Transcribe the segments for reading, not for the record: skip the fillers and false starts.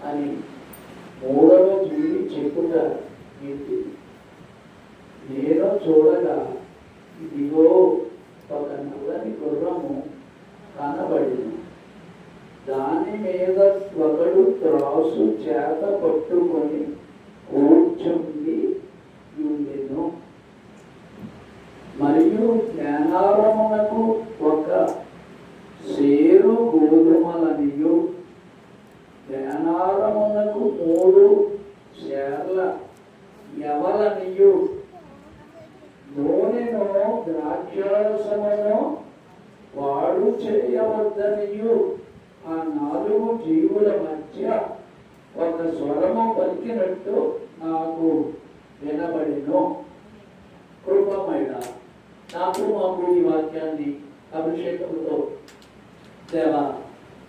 అని మూడవ జీవి చెప్పుగా నేను చూడగా ఇదిగో ఒక నల్లని గుర్రము కనబడింది. దాని మీద ఒకడు త్రాసు చేత పట్టుకొని కూర్చుండి ఉండెను. మరియు జ్ఞానారమునకు ఒక సేరు గోధుమలనియు జ్ఞానారమునకు 3 సేర్ల ఎవలనియు నూనెను ద్రాక్షారసమును వాడు చేయవద్దనియు ఆ 4 జీవుల మధ్య ఒక స్వరము పలికినట్టు నాకు వినబడిను. కృపమైన నాకు మాకు ఈ వాక్యాన్ని అభిషేకంతో దేవా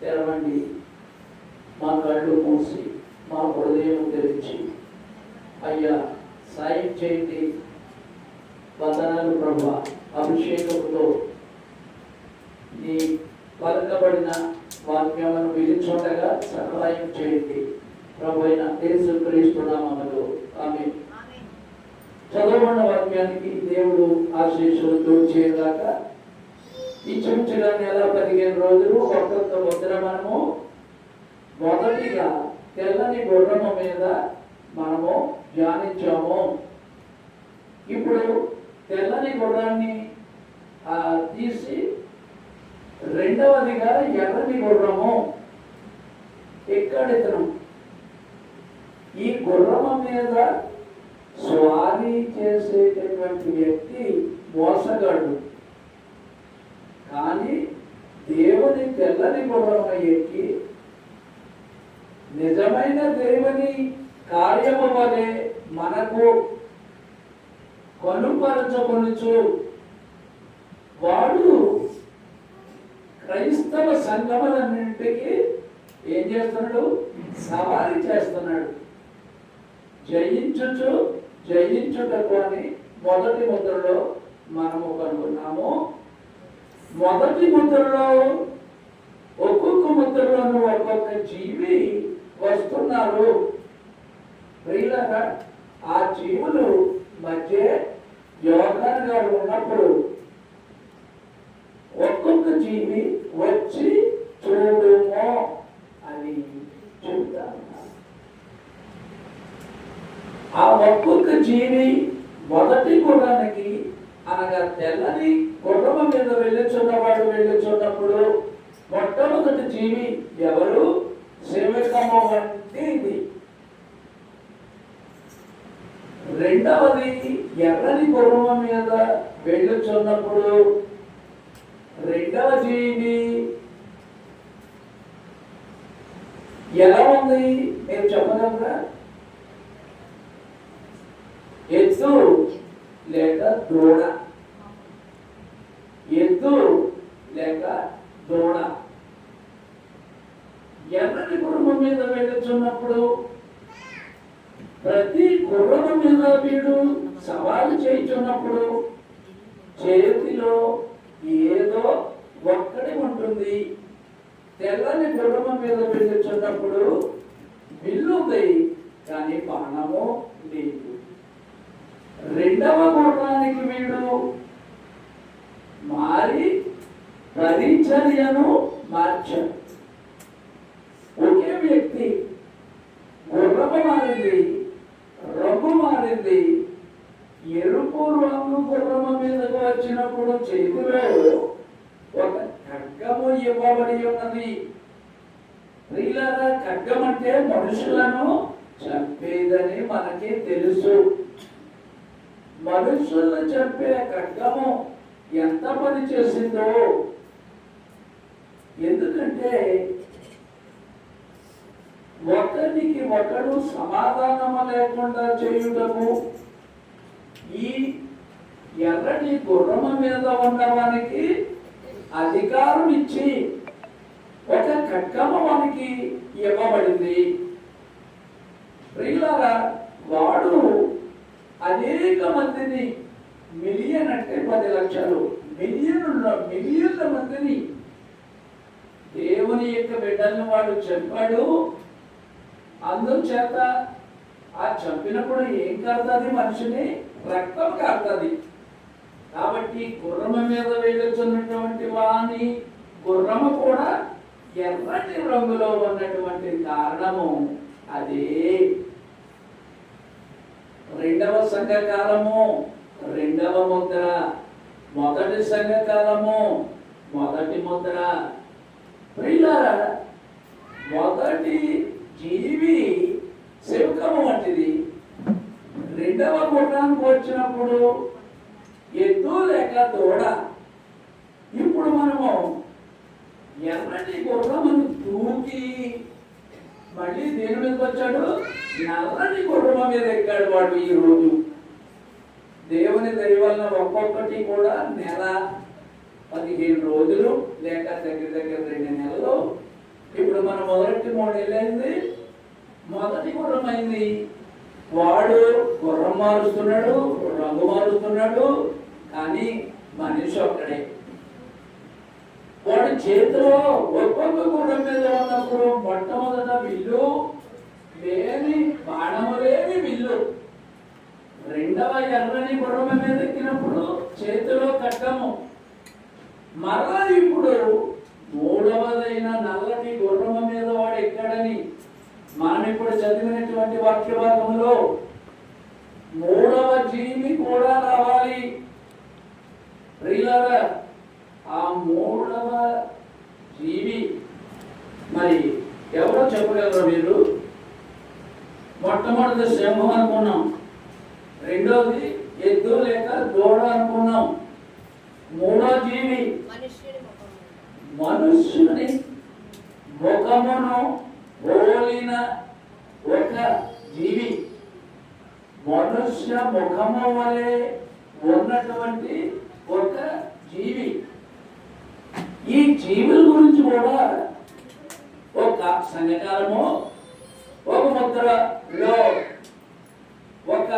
తెరవండి, మా కళ్ళు మూసి మా హృదయం తెరిచి అయ్యా సాయం చేయండి. వందనాలు ప్రభువా. అభిషేకంతో నీ పలకబడిన వాక్యాలను విధించుండగా సహాయం చేయండి ప్రభు అయిన యేసుక్రీస్తు నామములో ఆమేన్. చదవబడిన వాక్యానికి దేవుడు ఆశీస్సులతో చేయదాకా ఇంచుమించుగా నెల 15 రోజులు ఒక్కొక్క ముద్ర మనము మొదటిగా తెల్లని గుర్రము మీద మనము ధ్యానించాము. ఇప్పుడు తెల్లని గుర్రాన్ని తీసి రెండవదిగా ఎర్రని గుర్రము ఎక్కడెత్తనం. ఈ గుర్రము మీద స్వారీ చేసేటటువంటి వ్యక్తి మోసగాడు. కానీ దేవుని తెల్లని గుర్రము ఎక్కి నిజమైన దేవుని కార్యము వలె మనకు కనుపరచకొనుచు వాడు క్రైస్తవ సంఘములన్నింటికి ఏం చేస్తున్నాడు? సవారీ చేస్తున్నాడు. జయించుటకు అని మొదటి ముద్రలో మనము కనుగొన్నాము. మొదటి ముద్రలో ఒక్కొక్క ముద్రలోనూ ఒక్కొక్క జీవి వస్తున్నారు. ప్రియులారా, ఆ జీవులు మధ్య యోగాన్ గారు ఉన్నప్పుడు ఒక్కొక్క జీవి వచ్చి చూడుమో అని చెప్తారు. ఆ ఒక్కొక్క జీవి మొదటి గుర్రానికి అనగా తెల్లని గుర్రము మీద వెళ్ళుచున్నవాడు వెళ్ళుచున్నప్పుడు మొట్టమొదటి జీవి ఎవరు? సింహము వంటిది. రెండవది ఎర్రని గుర్రము మీద వెళ్ళుచున్నప్పుడు రెండవ జీవి ఎలా ఉంది మీరు చెప్పగలరా? ఎద్దు లేక దూడ, ఎద్దు లేక దూడ. ఎర్రని గుర్రము మీద వెళ్ళుచున్నప్పుడు ప్రతి గుర్రము మీద వీడు సవాలు చేయుచున్నప్పుడు చేతిలో ఏదో ఒక్కడి ఉంటుంది. తెల్లని గుర్రము మీద వెళ్ళుచున్నప్పుడు విల్లు ఉంది కానీ బాణము లేదు. రెండవ గుర్రానికి వీడు మారి పరిచర్యను మార్చాడు. ఒకే వ్యక్తి, గుర్రము మారింది, రంగు మారింది. ఎరుపు రంగు గుర్రము మీదకు వచ్చినప్పుడు చేతిలో ఒక ఖడ్గము ఇవ్వబడి ఉన్నది. ప్రియులారా, ఖడ్గం అంటే మనుషులను చంపేదని మనకి తెలుసు. మనుషులను చంపే ఖడ్గము ఎంత పని చేసిందో. ఎందుకంటే ఒకరికి ఒకడు సమాధానము లేకుండా చేయుటకు ఈ ఎర్రటి గుర్రము మీద ఉన్నవానికి అధికారం ఇచ్చి ఒక ఖడ్గము వానికి ఇవ్వబడింది. ప్రియులారా, వాడు అనేక మందిని మిలియన్ అంటే 10 లక్షలు, మిలియన్ల మందిని దేవుని యొక్క బిడ్డలను వాడు చంపాడు. అందుచేత ఆ చంపినప్పుడు ఏం కారుతుంది? మనిషిని రక్తం కారుతుంది. కాబట్టి గుర్రము మీద వెళ్తున్నటువంటి వాని గుర్రము కూడా ఎర్రటి రంగులో ఉన్నటువంటి కారణము అదే. రెండవ సంఘకాలము రెండవ ముద్ర, మొదటి సంఘకాలము మొదటి ముద్ర. ప్రియులారా, మొదటి జీవి శివకము వంటిది. రెండవ గుర్రానికి వచ్చినప్పుడు ఎద్దు లేక దూడ. ఇప్పుడు మనము ఎర్రటి గుర్రమును దూకి మళ్ళీ దేని మీదకి వచ్చాడు? నల్లని గుర్రము మీద ఎక్కాడు వాడు. ఈ రోజు దేవుని దయ వలన ఒక్కొక్కటి కూడా నెల 15 రోజులు లేక దగ్గర 2 నెలలు. ఇప్పుడు మనం మొదటి 3 నెలలు అయింది, మొదటి గుర్రం అయింది. వాడు గుర్రం మారుస్తున్నాడు, రంగు మారుస్తున్నాడు, కానీ మనిషి ఒక్కడే. వాడి చేతిలో ఒక్కొక్క గుర్రం మీద ఉన్నప్పుడు మొట్టమొదట విల్లు లేని, బాణము లేని విల్లు. రెండవ ఎర్రని గుర్రం మీద ఎక్కినప్పుడు చేతిలో ఖడ్గము. మరలా ఇప్పుడు మూడవదైన నల్లటి గుర్రము మీద వాడు ఎక్కాడని మనం ఇప్పుడు చదివినటువంటి వాక్య భాగంలో మూడవ జీవి కూడా రావాలి. ప్రియులారా, ఆ మూడవ జీవి మరి ఎవరో చెప్పగలరు మీరు? మొట్టమొదటి సింహం అనుకున్నాం, రెండోది ఎద్దు లేక దూడ అనుకున్నాం. మూడో జీవి మనుష్యుని ముఖమును పోలిన ఒక జీవి, మనుష్య ముఖము వలె ఉన్నటువంటి ఒక జీవి. ఈ జీవుల గురించి కూడా ఒక సంఘకాలము, ఒక ముద్రలో ఒక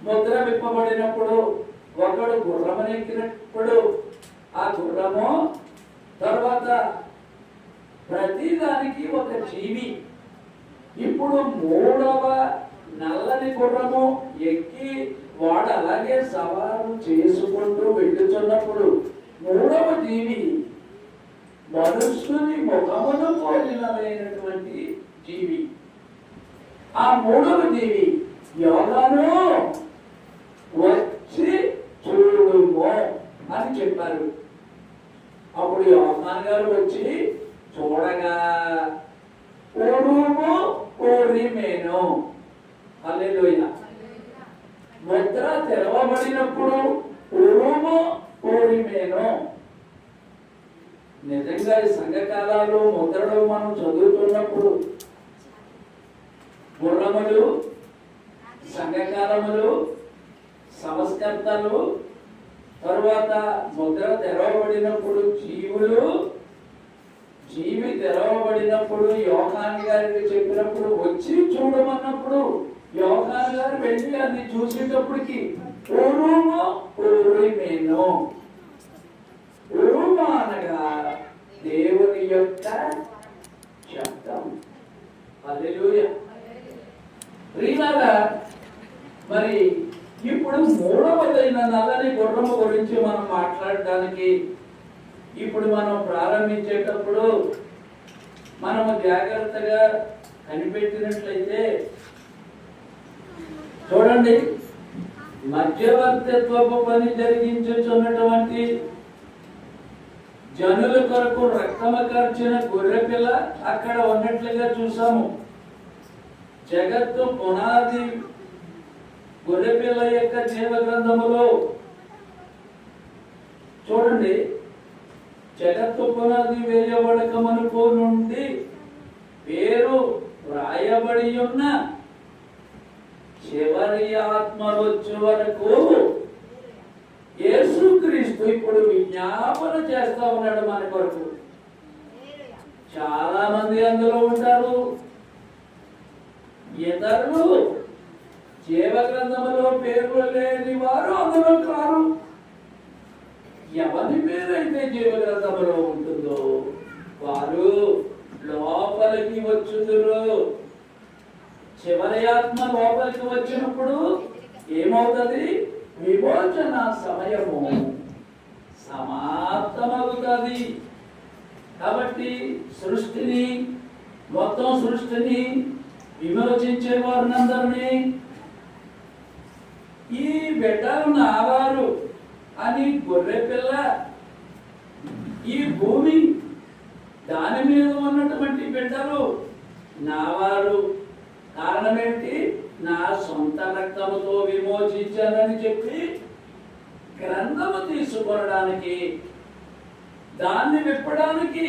ముద్ర విప్పబడినప్పుడు ఒకడు గుర్రమనెక్కినప్పుడు ఆ గుర్రము తర్వాత ప్రతిదానికి ఒక జీవి. ఇప్పుడు మూడవ నల్లని గుర్రము ఎక్కి వాడు అలాగే సవారు చేసుకుంటూ వెళ్ళుచున్నప్పుడు మూడవ జీవి మనుష్యుని ముఖమును పోలినటువంటి జీవి. ఆ మూడవ జీవి యోగాను వచ్చి చూడుమో అని చెప్పారు. అప్పుడు యోహాను గారు వచ్చి చూడగా ఉరుము ఉరిమెను. హల్లెలూయా. ముద్ర తెరవబడినప్పుడు ఉరుము ఉరిమెను. నిజంగా ఈ సంఘకాలాలు ముద్రలు మనం చదువుతున్నప్పుడు గుర్రములు, సంఘకాలములు, సంస్కర్తలు, తరువాత ముద్ర తెరవబడినప్పుడు జీవులు, జీవి తెరవబడినప్పుడు యోహాను గారికి చెప్పినప్పుడు వచ్చి చూడమన్నప్పుడు యోహాను గారు వెళ్ళి అది చూసేటప్పటికి ఉరుము ఉరిమెను. ఉరుము అనగా దేవుని యొక్క శబ్దం. హల్లెలూయా. ప్రియులారా, మరి ఇప్పుడు మూడవదైన నల్లని గుర్రము గురించి మనం మాట్లాడడానికి ఇప్పుడు మనం ప్రారంభించేటప్పుడు మనము జాగ్రత్తగా కనిపెట్టినట్లయితే చూడండి, మధ్యవర్తిత్వపు పని జరిగించుచున్నటువంటి జనుల కొరకు రక్తము కార్చిన గొర్రె పిల్ల అక్కడ ఉన్నట్లుగా చూసాము. జగత్తు పునాది గొర్రె పిల్ల యొక్క జీవ గ్రంథములో చూడండి, జగత్తు పునాది వేయబడక మునుపు నుండి పేరు రాయబడి ఉన్న చివరి ఆత్మ వచ్చే వరకు యేసుక్రీస్తు ఇప్పుడు విజ్ఞాపన చేస్తా ఉన్నాడు మన కొరకు. చాలా మంది అందులో ఉంటారు, ఇతరులు జీవ గ్రంథములో పేరు లేని వారు అందులో కారు. జీవ గ్రంథములో ఉంటుందో వారు లోపలికి వచ్చుదురు. చివరి ఆత్మ లోపలికి వచ్చినప్పుడు ఏమవుతుంది? విమోచన సమయము సమాప్తమవుతుంది. కాబట్టి మొత్తం సృష్టిని విమోచించే వారినందరినీ ఈ బిడ్డలు నావారు అని గొర్రె పిల్ల ఈ భూమి దాని మీద ఉన్నటువంటి బిడ్డలు నావారు. కారణం ఏంటి? నా సొంత రక్తముతో విమోచించానని చెప్పి గ్రంథము తీసుకొనడానికి, దాన్ని విప్పడానికి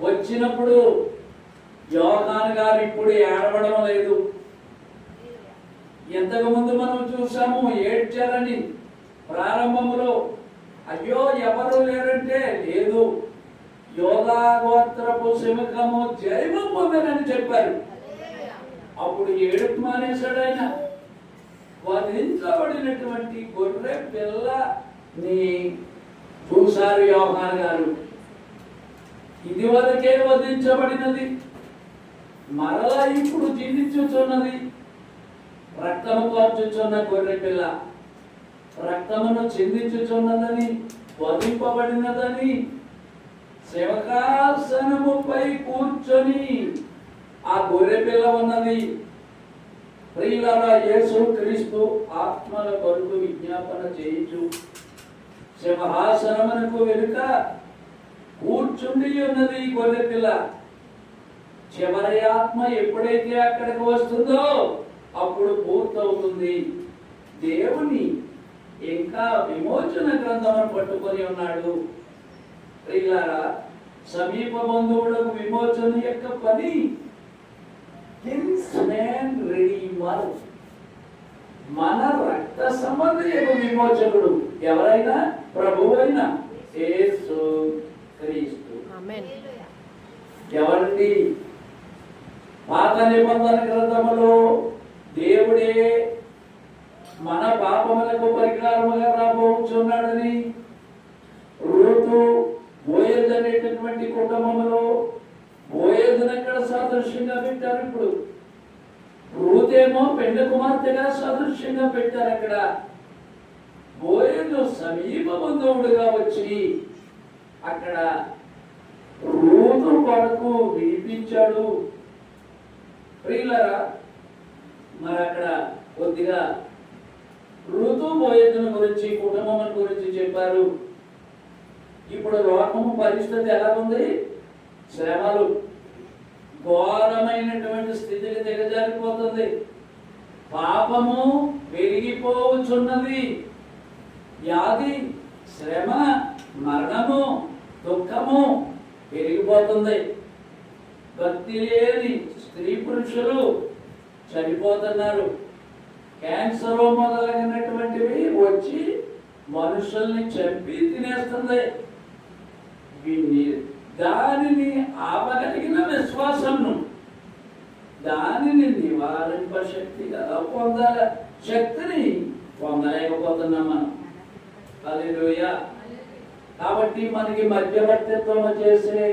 వచ్చినప్పుడు యోహాను గారు ఇప్పుడు ఏడవడం లేదు. ఇంతకు ముందు మనం చూసాము ఏడ్చారని. ప్రారంభంలో అయ్యో ఎవరు లేరంటే లేదు, యోధా గోత్రపు సింహము జయము పొందనని చెప్పారు. అప్పుడు ఏడుపు మానేశాడు ఆయన. వధించబడినటువంటి గొర్రె పిల్లని చూశారు యోహాను గారు. ఇది వరకే వధించబడినది, మరలా ఇప్పుడు జీవించుచున్నది. రక్తము కార్చుచున్న గొర్రె పిల్ల రక్తమును చిందించుచున్నదని, వధింపబడినదని, సింహాసనముపై కూర్చొని ఆ గొర్రె పిల్ల ఉన్నది. ప్రియులారా, యేసు క్రీస్తు ఆత్మల కొరకు విజ్ఞాపన చేయించు సింహాసనమునకు వెనుక కూర్చుండి ఉన్నది గొర్రె పిల్ల. చివరి ఆత్మ ఎప్పుడైతే అక్కడికి వస్తుందో అప్పుడు పూర్తవుతుంది. దేవుని ఇంకా విమోచన గ్రంథమును పట్టుకొని ఉన్నాడు. ప్రియులారా, సమీప బంధువులకు విమోచన యొక్క పని మన రక్త సంబంధి విమోచకుడు ఎవరైనా ప్రభువైన యేసు క్రీస్తు. ఎవరిని? పాత నిబంధన గ్రంథములో దేవుడే మన పాపములకు పరిహారముగా రాబోచున్నాడని రూతు బోయజు అనేటటువంటి కుటుంబంలో బోయజును ఎక్కడ సాదృశ్యంగా పెట్టారు? ఇప్పుడు రూతేమో పెండ్లి కుమార్తెగా సాదృశ్యంగా పెట్టారు. అక్కడ బోయజు సమీప బంధువుడుగా వచ్చి అక్కడ రూతు కొరకు వినిపించాడు. ప్రియులారా, మరి అక్కడ కొద్దిగా ఋతు బోయజుని గురించి, కుటుంబం గురించి చెప్పారు. ఇప్పుడు లోకము పరిస్థితి ఎలా ఉంది? శ్రమలు, ఘోరమైనటువంటి స్థితికి దిగజారిపోతుంది. పాపము పెరిగిపోవచ్చున్నది. వ్యాధి, శ్రమ, మరణము, దుఃఖము పెరిగిపోతుంది. భక్తి లేని స్త్రీ పురుషులు చనిపోతున్నారు. క్యాన్సర్ మొదలైనటువంటివి వచ్చి మనుషుల్ని చంపి తినేస్తుంది. దానిని ఆపగలిగిన విశ్వాసంను, దానిని నివారింప శక్తిగా శక్తిని పొందలేకపోతున్నాం మనం. హల్లెలూయా. కాబట్టి మనకి మధ్యవర్తిత్వం చేసే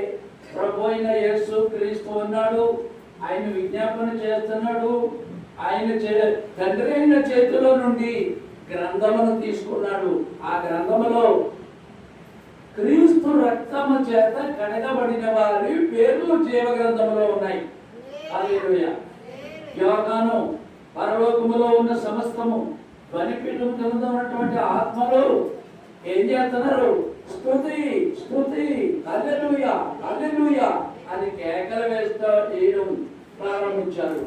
ప్రభు అయిన యేసు క్రీస్తు ఉన్నాడు. ఆయన విజ్ఞాపన చేస్తున్నాడు. ఆయన తండ్రి అయిన చేతిలో నుండి గ్రంథమును తీసుకున్నాడు. ఆ గ్రంథములో క్రీస్తు రక్తము చేత కడగబడిన వారి పేర్లు జీవ గ్రంథములో ఉన్నాయి. హల్లెలూయా. యోగాను పరలోకములో ఉన్న సమస్తము ధ్వనిపీఠం కింద ఉన్నటువంటి ఆత్మలు ఏం చేస్తున్నారు? స్తుతి స్తుతి, హల్లెలూయా హల్లెలూయా అని కేకలు వేయడం ప్రారంభించారు.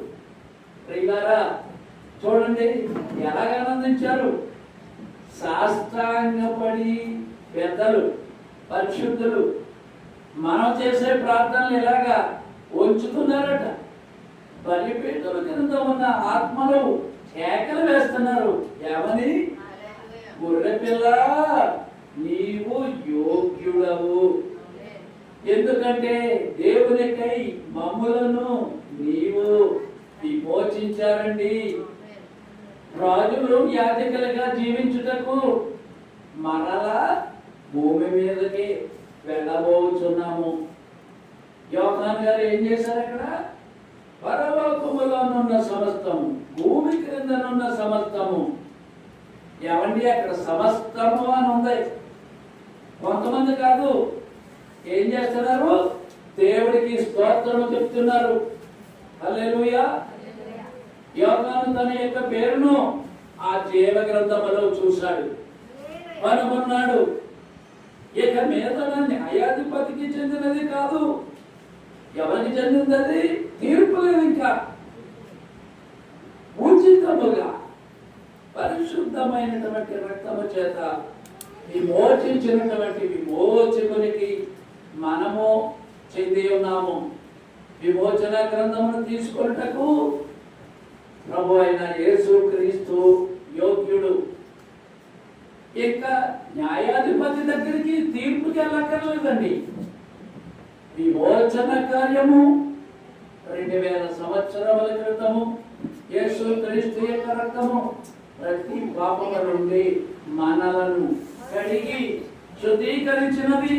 ప్రియులారా, చూడండి ఎలాగ ఆనందించారు. సాష్టాంగపడి పెద్దలు, పరిశుద్ధులు మనం చేసే ప్రార్థనలు ఇలాగా ఉంచుతున్నారట. బలిపీఠుల కింద ఉన్న ఆత్మలు కేకలు వేస్తున్నారు. ఏమని? గొర్రెపిల్ల, నీవు యోగ్యుడవు. ఎందుకంటే దేవునికై మమ్ములను నీవు విమోచించారండి. రాజులు యాజకులుగా జీవించుటకు మరలా భూమి మీదకి వెళ్ళబోతున్నాము. యోహాను గారు ఏం చేశారు అక్కడ? పరలోకములోనున్న సమస్తము, భూమి క్రిందనున్న సమస్తము. ఏమండి అక్కడ సమస్తము అని ఉంది. కొంతమంది కాదు, ఏం చేస్తున్నారు? దేవుడికి స్తోత్రము చెప్తున్నారు. హల్లెలూయా. యోహాను తన యొక్క పేరును ఆ జీవ గ్రంథములో చూశాడు, కనుగొన్నాడు. ఇక మీద న్యాయాధిపతికి చెందినది కాదు. ఎవరికి చెందింది? తీర్పు లేదు. ఇంకా ఉచితముగా పరిశుద్ధమైనటువంటి రక్తము చేత విమోచించినటువంటి విమోచకునికి మనము చెంది ఉన్నాము. విమోచన గ్రంథమును తీసుకొనుటకు ప్రభు అయిన యేసు క్రీస్తు యోగ్యుడు. ఇక న్యాయాధిపతి దగ్గరికి తీర్పుకి వెళ్ళక్కర్లేదండి. విమోచన కార్యము 2000 సంవత్సరముల క్రితము యేసు క్రీస్తు యొక్క రక్తము ప్రతి పాపము నుండి మనలను కడిగి శుద్ధీకరించినది.